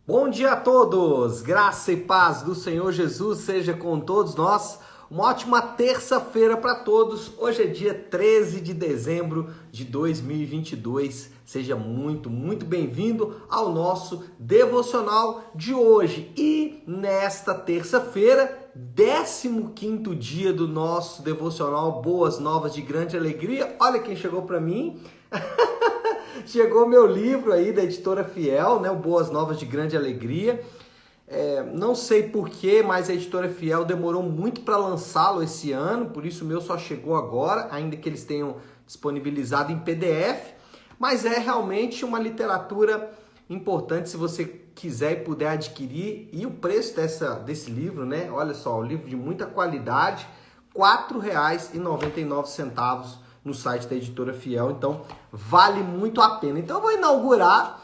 Bom dia a todos! Graça e paz do Senhor Jesus seja com todos nós. Uma ótima terça-feira para todos. Hoje é dia 13 de dezembro de 2022. Seja muito bem-vindo ao nosso devocional de hoje. E nesta terça-feira, 15º dia do nosso devocional Boas Novas de Grande Alegria. Olha quem chegou para mim. Chegou meu livro aí da editora Fiel, né? O Boas Novas de Grande Alegria. Não sei porquê, mas a editora Fiel demorou muito para lançá-lo esse ano, por isso o meu só chegou agora, ainda que eles tenham disponibilizado em PDF. Mas é realmente uma literatura importante se você quiser e puder adquirir. E o preço desse livro, né? Olha só, um livro de muita qualidade, R$ 4,99 no site da editora Fiel, então vale muito a pena. Então eu vou inaugurar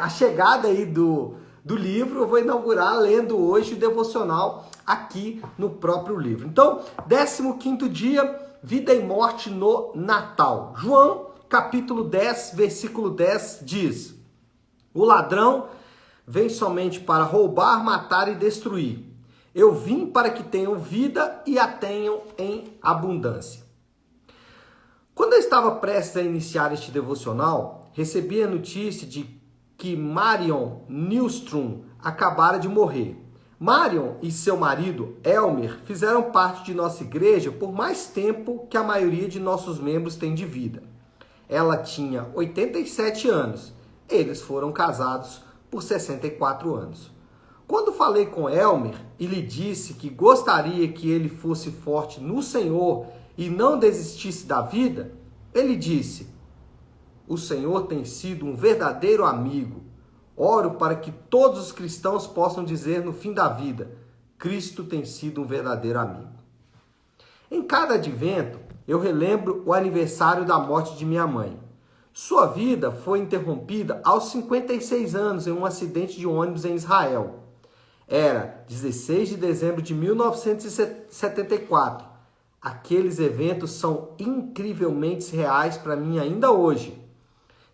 a chegada aí do livro, eu vou inaugurar lendo hoje o devocional aqui no próprio livro. Então, 15º dia, vida e morte no Natal. João, capítulo 10, versículo 10 diz: o ladrão vem somente para roubar, matar e destruir. Eu vim para que tenham vida e a tenham em abundância. Quando eu estava prestes a iniciar este devocional, recebi a notícia de que Marion Nilstrom acabara de morrer. Marion e seu marido, Elmer, fizeram parte de nossa igreja por mais tempo que a maioria de nossos membros tem de vida. Ela tinha 87 anos. Eles foram casados por 64 anos. Quando falei com Elmer e lhe disse que gostaria que ele fosse forte no Senhor e não desistisse da vida, ele disse: o Senhor tem sido um verdadeiro amigo. Oro para que todos os cristãos possam dizer no fim da vida: Cristo tem sido um verdadeiro amigo. Em cada advento, eu relembro o aniversário da morte de minha mãe. Sua vida foi interrompida aos 56 anos em um acidente de ônibus em Israel. Era 16 de dezembro de 1974. Aqueles eventos são incrivelmente reais para mim ainda hoje.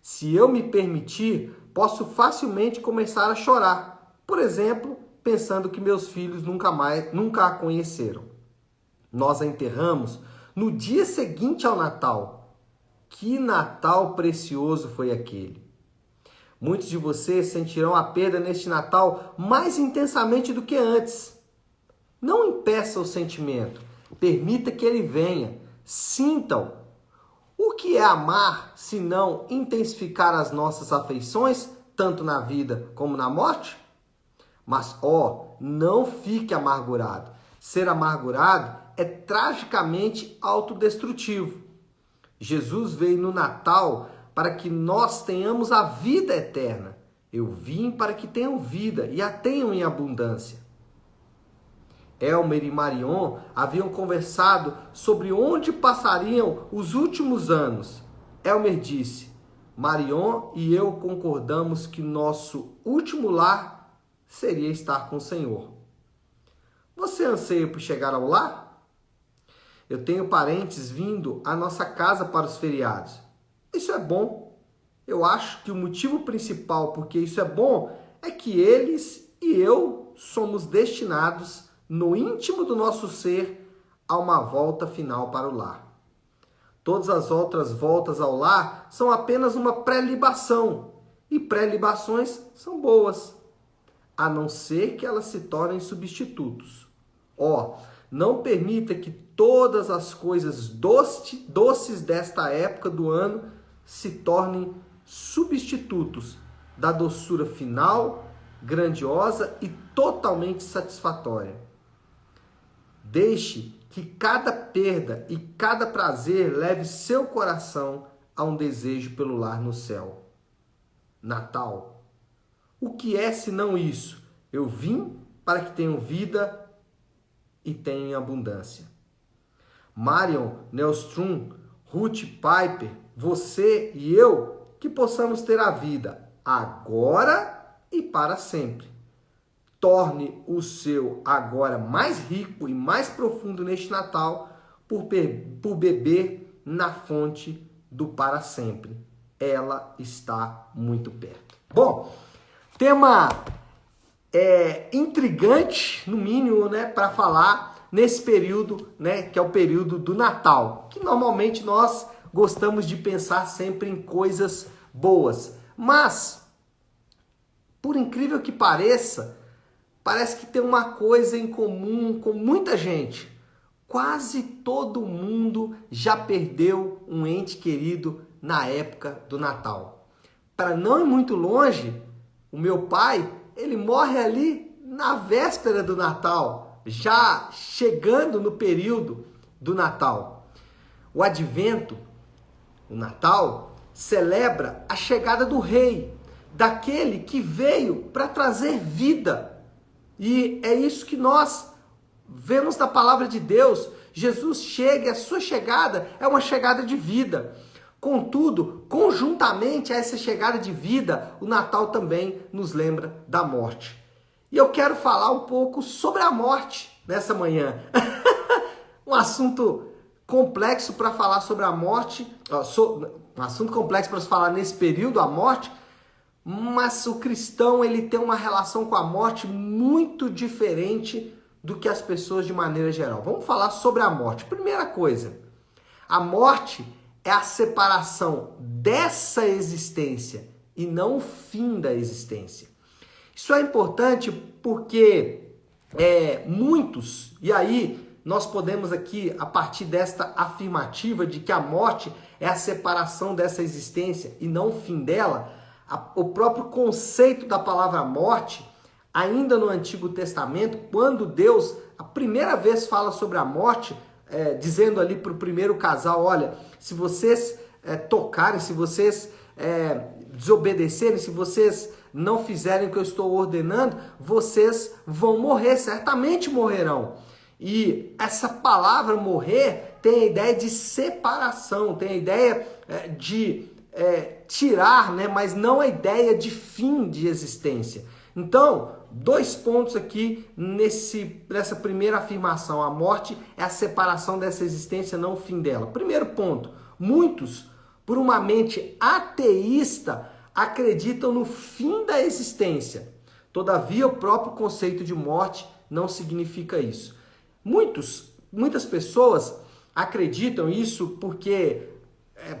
Se eu me permitir, posso facilmente começar a chorar. Por exemplo, pensando que meus filhos nunca a conheceram. Nós a enterramos no dia seguinte ao Natal. Que Natal precioso foi aquele! Muitos de vocês sentirão a perda neste Natal mais intensamente do que antes. Não impeça o sentimento. Permita que ele venha. Sinta-o. O que é amar, se não intensificar as nossas afeições, tanto na vida como na morte? Mas, não fique amargurado. Ser amargurado é tragicamente autodestrutivo. Jesus veio no Natal para que nós tenhamos a vida eterna. Eu vim para que tenham vida e a tenham em abundância. Elmer e Marion haviam conversado sobre onde passariam os últimos anos. Elmer disse: Marion e eu concordamos que nosso último lar seria estar com o Senhor. Você anseia por chegar ao lar? Eu tenho parentes vindo à nossa casa para os feriados. Isso é bom. Eu acho que o motivo principal porque isso é bom é que eles e eu somos destinados, no íntimo do nosso ser, a uma volta final para o lar. Todas as outras voltas ao lar são apenas uma pré-libação. E pré-libações são boas, a não ser que elas se tornem substitutos. Não permita que todas as coisas doces desta época do ano se tornem substitutos da doçura final, grandiosa e totalmente satisfatória. Deixe que cada perda e cada prazer leve seu coração a um desejo pelo lar no céu. Natal. O que é senão isso? Eu vim para que tenham vida e tenham em abundância. Marion Nilstrom, Ruth Piper, você e eu, que possamos ter a vida agora e para sempre. Torne o seu agora mais rico e mais profundo neste Natal por beber na fonte do para sempre. Ela está muito perto. Bom, Tema intrigante, no mínimo, né, para falar nesse período, né, que é o período do Natal, que normalmente nós gostamos de pensar sempre em coisas boas. Mas, por incrível que pareça, parece que tem uma coisa em comum com muita gente. Quase todo mundo já perdeu um ente querido na época do Natal. Para não ir muito longe, o meu pai, ele morre ali na véspera do Natal, já chegando no período do Natal. O Advento, o Natal, celebra a chegada do Rei, daquele que veio para trazer vida. E é isso que nós vemos na palavra de Deus. Jesus chega e a sua chegada é uma chegada de vida. Contudo, conjuntamente a essa chegada de vida, o Natal também nos lembra da morte. E eu quero falar um pouco sobre a morte nessa manhã. Um assunto complexo para falar sobre a morte, um assunto complexo para se falar nesse período, a morte, mas o cristão ele tem uma relação com a morte muito diferente do que as pessoas de maneira geral. Vamos falar sobre a morte. Primeira coisa, a morte é a separação dessa existência e não o fim da existência. Isso é importante porque muitos, e aí nós podemos aqui, a partir desta afirmativa de que a morte é a separação dessa existência e não o fim dela, o próprio conceito da palavra morte, ainda no Antigo Testamento, quando Deus a primeira vez fala sobre a morte, dizendo ali para o primeiro casal, olha, se vocês tocarem, se vocês desobedecerem, se vocês não fizerem o que eu estou ordenando, vocês vão morrer, certamente morrerão. E essa palavra morrer tem a ideia de separação, tem a ideia de tirar, né? Mas não a ideia de fim de existência. Então, 2 pontos aqui nessa primeira afirmação. A morte é a separação dessa existência, não o fim dela. Primeiro ponto, muitos, por uma mente ateísta, acreditam no fim da existência. Todavia, o próprio conceito de morte não significa isso. Muitas pessoas acreditam isso porque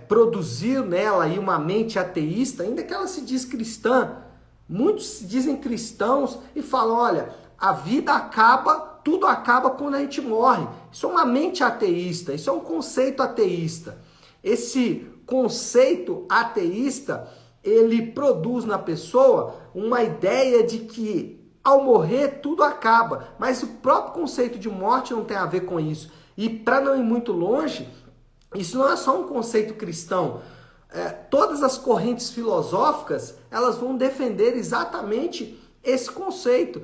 produziu nela aí uma mente ateísta, ainda que ela se diz cristã. Muitos se dizem cristãos e falam, olha, a vida acaba, tudo acaba quando a gente morre. Isso é uma mente ateísta, isso é um conceito ateísta. Esse conceito ateísta, ele produz na pessoa uma ideia de que ao morrer tudo acaba, mas o próprio conceito de morte não tem a ver com isso. E para não ir muito longe, isso não é só um conceito cristão. Todas as correntes filosóficas, elas vão defender exatamente esse conceito.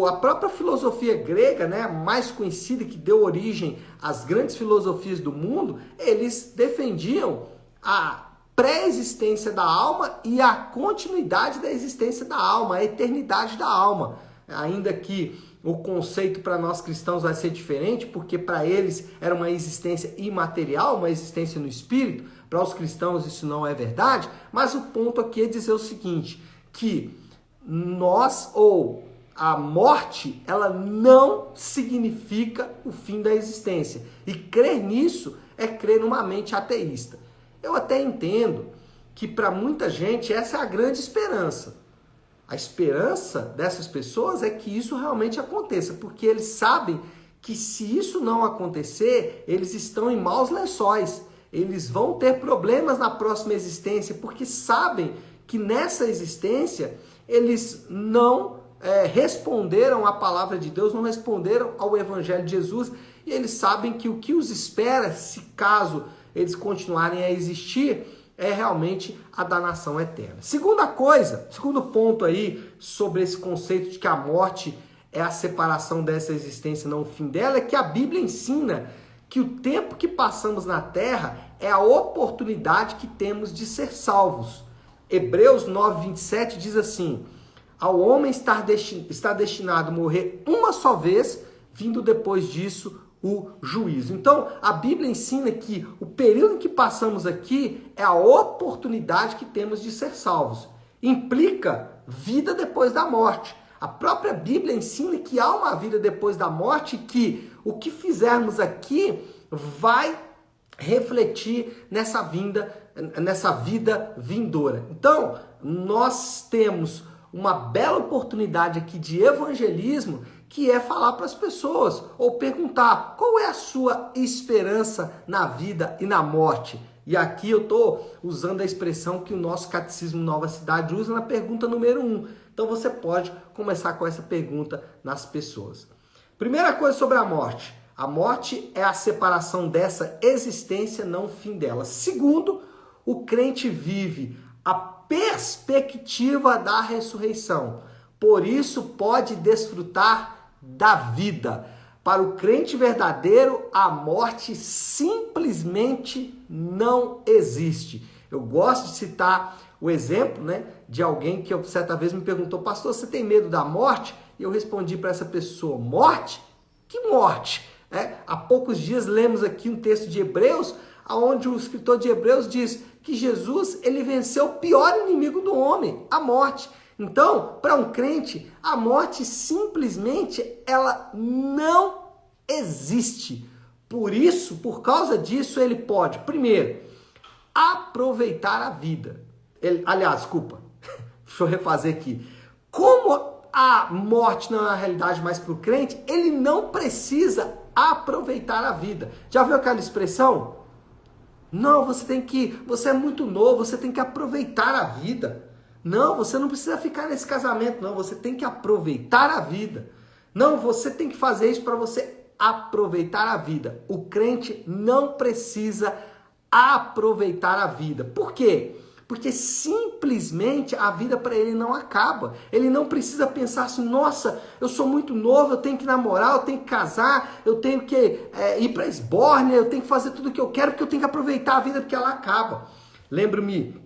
A própria filosofia grega, né, mais conhecida, que deu origem às grandes filosofias do mundo, eles defendiam a pré-existência da alma e a continuidade da existência da alma, a eternidade da alma. Ainda que o conceito para nós cristãos vai ser diferente, porque para eles era uma existência imaterial, uma existência no espírito. Para os cristãos isso não é verdade, mas o ponto aqui é dizer o seguinte, que a morte, ela não significa o fim da existência. E crer nisso é crer numa mente ateísta. Eu até entendo que para muita gente essa é a grande esperança. A esperança dessas pessoas é que isso realmente aconteça, porque eles sabem que se isso não acontecer, eles estão em maus lençóis. Eles vão ter problemas na próxima existência, porque sabem que nessa existência eles não responderam à palavra de Deus, não responderam ao Evangelho de Jesus, e eles sabem que o que os espera, se caso eles continuarem a existir, é realmente a danação eterna. Segundo ponto aí sobre esse conceito de que a morte é a separação dessa existência, não o fim dela, é que a Bíblia ensina que o tempo que passamos na terra é a oportunidade que temos de ser salvos. Hebreus 9:27 diz assim, ao homem está destinado a morrer uma só vez, vindo depois disso o juízo. Então, a Bíblia ensina que o período em que passamos aqui é a oportunidade que temos de ser salvos. implica vida depois da morte. A própria Bíblia ensina que há uma vida depois da morte, que o que fizermos aqui vai refletir nessa vida vindoura. Então, nós temos uma bela oportunidade aqui de evangelismo, que é falar para as pessoas, ou perguntar qual é a sua esperança na vida e na morte. E aqui eu estou usando a expressão que o nosso Catecismo Nova Cidade usa na pergunta número 1. Então você pode começar com essa pergunta nas pessoas. Primeira coisa sobre a morte. A morte é a separação dessa existência, não o fim dela. Segundo, o crente vive a perspectiva da ressurreição. Por isso pode desfrutar da vida. Para o crente verdadeiro, a morte simplesmente não existe. Eu gosto de citar o exemplo, de alguém que certa vez me perguntou: pastor, você tem medo da morte? E eu respondi para essa pessoa: morte? Que morte? Há poucos dias lemos aqui um texto de Hebreus, onde o escritor de Hebreus diz que Jesus, ele venceu o pior inimigo do homem, a morte. Então, para um crente, a morte simplesmente ela não existe. Por causa disso, ele pode, primeiro, aproveitar a vida. Deixa eu refazer aqui. Como a morte não é uma realidade mais para o crente, ele não precisa aproveitar a vida. Já viu aquela expressão? Não, você é muito novo, você tem que aproveitar a vida. Não, você não precisa ficar nesse casamento, não, você tem que aproveitar a vida. Não, você tem que fazer isso para você aproveitar a vida. O crente não precisa aproveitar a vida. Por quê? Porque simplesmente a vida para ele não acaba. Ele não precisa pensar assim: nossa, eu sou muito novo, eu tenho que namorar, eu tenho que casar, eu tenho que ir para a esbórnia, eu tenho que fazer tudo o que eu quero, porque eu tenho que aproveitar a vida, porque ela acaba. Lembro-me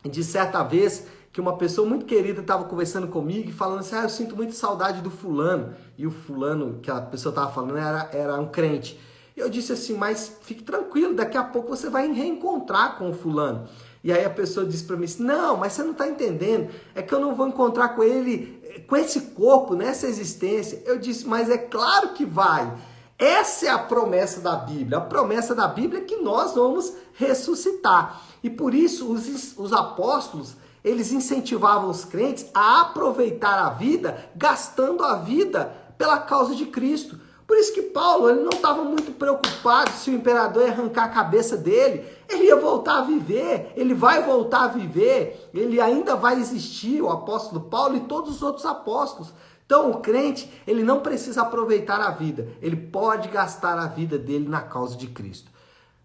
de certa vez que uma pessoa muito querida estava conversando comigo e falando assim: eu sinto muita saudade do fulano. E o fulano que a pessoa estava falando era um crente. Eu disse assim: mas fique tranquilo, daqui a pouco você vai reencontrar com o fulano. E aí a pessoa disse para mim assim: não, mas você não está entendendo, é que eu não vou encontrar com ele, com esse corpo, nessa existência. Eu disse: mas é claro que vai. Essa é a promessa da Bíblia. A promessa da Bíblia é que nós vamos ressuscitar. E por isso os apóstolos, eles incentivavam os crentes a aproveitar a vida, gastando a vida pela causa de Cristo. Por isso que Paulo, ele não estava muito preocupado se o imperador ia arrancar a cabeça dele. Ele ia voltar a viver, ele vai voltar a viver, ele ainda vai existir, o apóstolo Paulo e todos os outros apóstolos. Então o crente, ele não precisa aproveitar a vida, ele pode gastar a vida dele na causa de Cristo.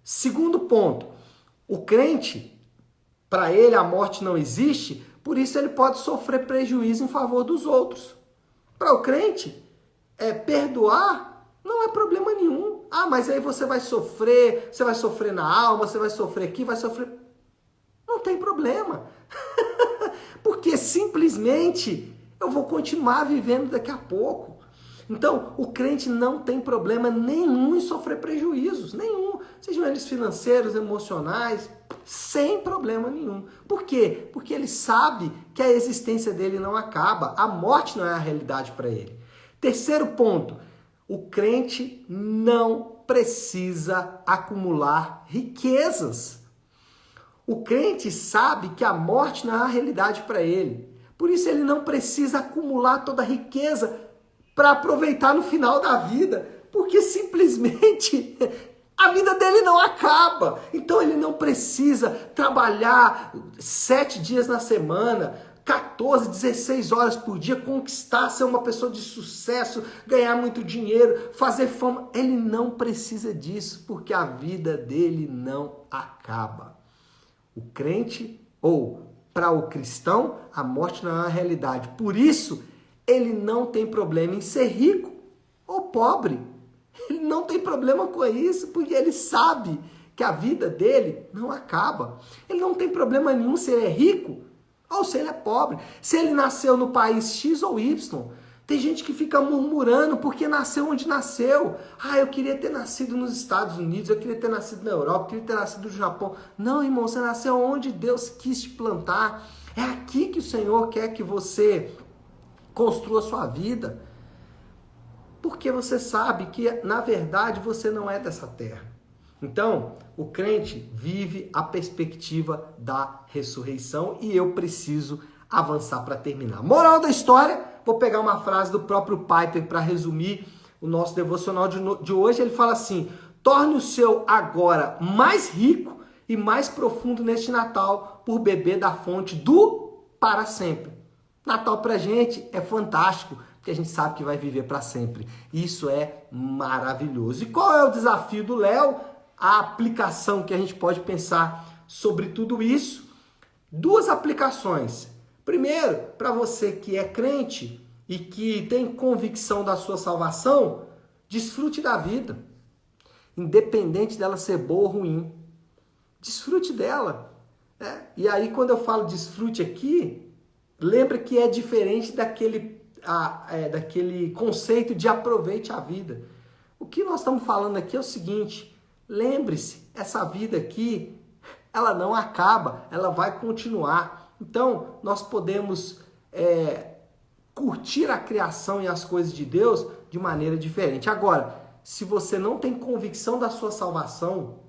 Segundo ponto, o crente, para ele a morte não existe, por isso ele pode sofrer prejuízo em favor dos outros. Para o crente, perdoar não é problema nenhum. Ah, mas aí você vai sofrer na alma, você vai sofrer aqui, vai sofrer... Não tem problema. Porque simplesmente eu vou continuar vivendo daqui a pouco. Então, o crente não tem problema nenhum em sofrer prejuízos, nenhum. Sejam eles financeiros, emocionais, sem problema nenhum. Por quê? Porque ele sabe que a existência dele não acaba. A morte não é a realidade para ele. Terceiro ponto, o crente não precisa acumular riquezas. O crente sabe que a morte não é a realidade para ele. Por isso ele não precisa acumular toda a riqueza para aproveitar no final da vida, porque simplesmente a vida dele não acaba. Então ele não precisa trabalhar 7 dias na semana, 14, 16 horas por dia, conquistar, ser uma pessoa de sucesso, ganhar muito dinheiro, fazer fama. Ele não precisa disso, porque a vida dele não acaba. O crente, ou para o cristão, a morte não é uma realidade. Por isso, ele não tem problema em ser rico ou pobre. Ele não tem problema com isso, porque ele sabe que a vida dele não acaba. Ele não tem problema nenhum se ele é rico ou se ele é pobre, se ele nasceu no país X ou Y. Tem gente que fica murmurando porque nasceu onde nasceu. Ah, eu queria ter nascido nos Estados Unidos, eu queria ter nascido na Europa, eu queria ter nascido no Japão. Não, irmão, você nasceu onde Deus quis te plantar. É aqui que o Senhor quer que você construa a sua vida. Porque você sabe que, na verdade, você não é dessa terra. Então, o crente vive a perspectiva da ressurreição e eu preciso avançar para terminar. Moral da história, vou pegar uma frase do próprio Piper para resumir o nosso devocional de hoje. Ele fala assim: torne o seu agora mais rico e mais profundo neste Natal por beber da fonte do para sempre. Natal pra gente é fantástico, porque a gente sabe que vai viver para sempre. Isso é maravilhoso. E qual é o desafio do Léo? A aplicação que a gente pode pensar sobre tudo isso. Duas aplicações. Primeiro, para você que é crente e que tem convicção da sua salvação, desfrute da vida. Independente dela ser boa ou ruim. Desfrute dela. E aí, quando eu falo desfrute aqui, lembra que é diferente daquele conceito de aproveite a vida. O que nós estamos falando aqui é o seguinte: lembre-se, essa vida aqui, ela não acaba, ela vai continuar. Então, nós podemos curtir a criação e as coisas de Deus de maneira diferente. Agora, se você não tem convicção da sua salvação,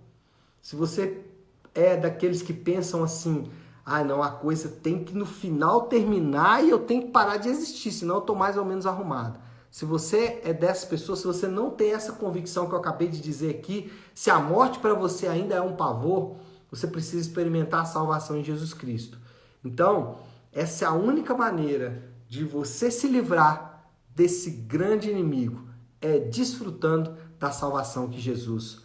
se você é daqueles que pensam assim: ah, não, a coisa tem que no final terminar e eu tenho que parar de existir, senão eu estou mais ou menos arrumado. Se você é dessas pessoas, se você não tem essa convicção que eu acabei de dizer aqui, se a morte para você ainda é um pavor, você precisa experimentar a salvação em Jesus Cristo. Então, essa é a única maneira de você se livrar desse grande inimigo, é desfrutando da salvação que Jesus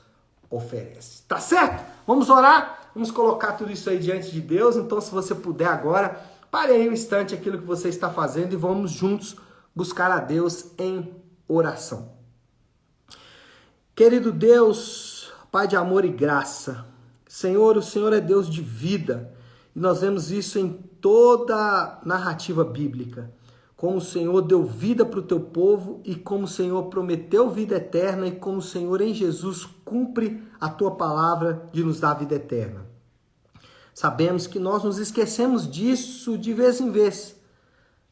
oferece. Tá certo? Vamos orar? Vamos colocar tudo isso aí diante de Deus. Então, se você puder agora, pare aí um instante aquilo que você está fazendo e vamos juntos buscar a Deus em oração. Querido Deus, Pai de amor e graça, Senhor, o Senhor é Deus de vida e nós vemos isso em toda a narrativa bíblica. Como o Senhor deu vida para o teu povo e como o Senhor prometeu vida eterna e como o Senhor em Jesus cumpre a tua palavra de nos dar vida eterna. Sabemos que nós nos esquecemos disso de vez em vez.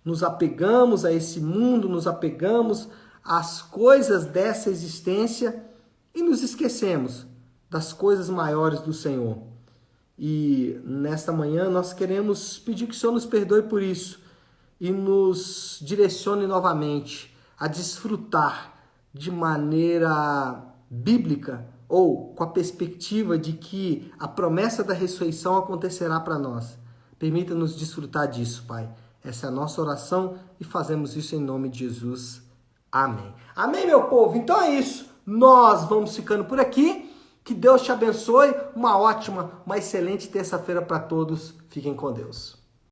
Nos apegamos a esse mundo, nos apegamos às coisas dessa existência e nos esquecemos das coisas maiores do Senhor. E nesta manhã nós queremos pedir que o Senhor nos perdoe por isso e nos direcione novamente a desfrutar de maneira bíblica ou com a perspectiva de que a promessa da ressurreição acontecerá para nós. Permita-nos desfrutar disso, Pai. Essa é a nossa oração e fazemos isso em nome de Jesus. Amém. Amém, meu povo? Então é isso. Nós vamos ficando por aqui. Que Deus te abençoe. Uma ótima, uma excelente terça-feira para todos. Fiquem com Deus.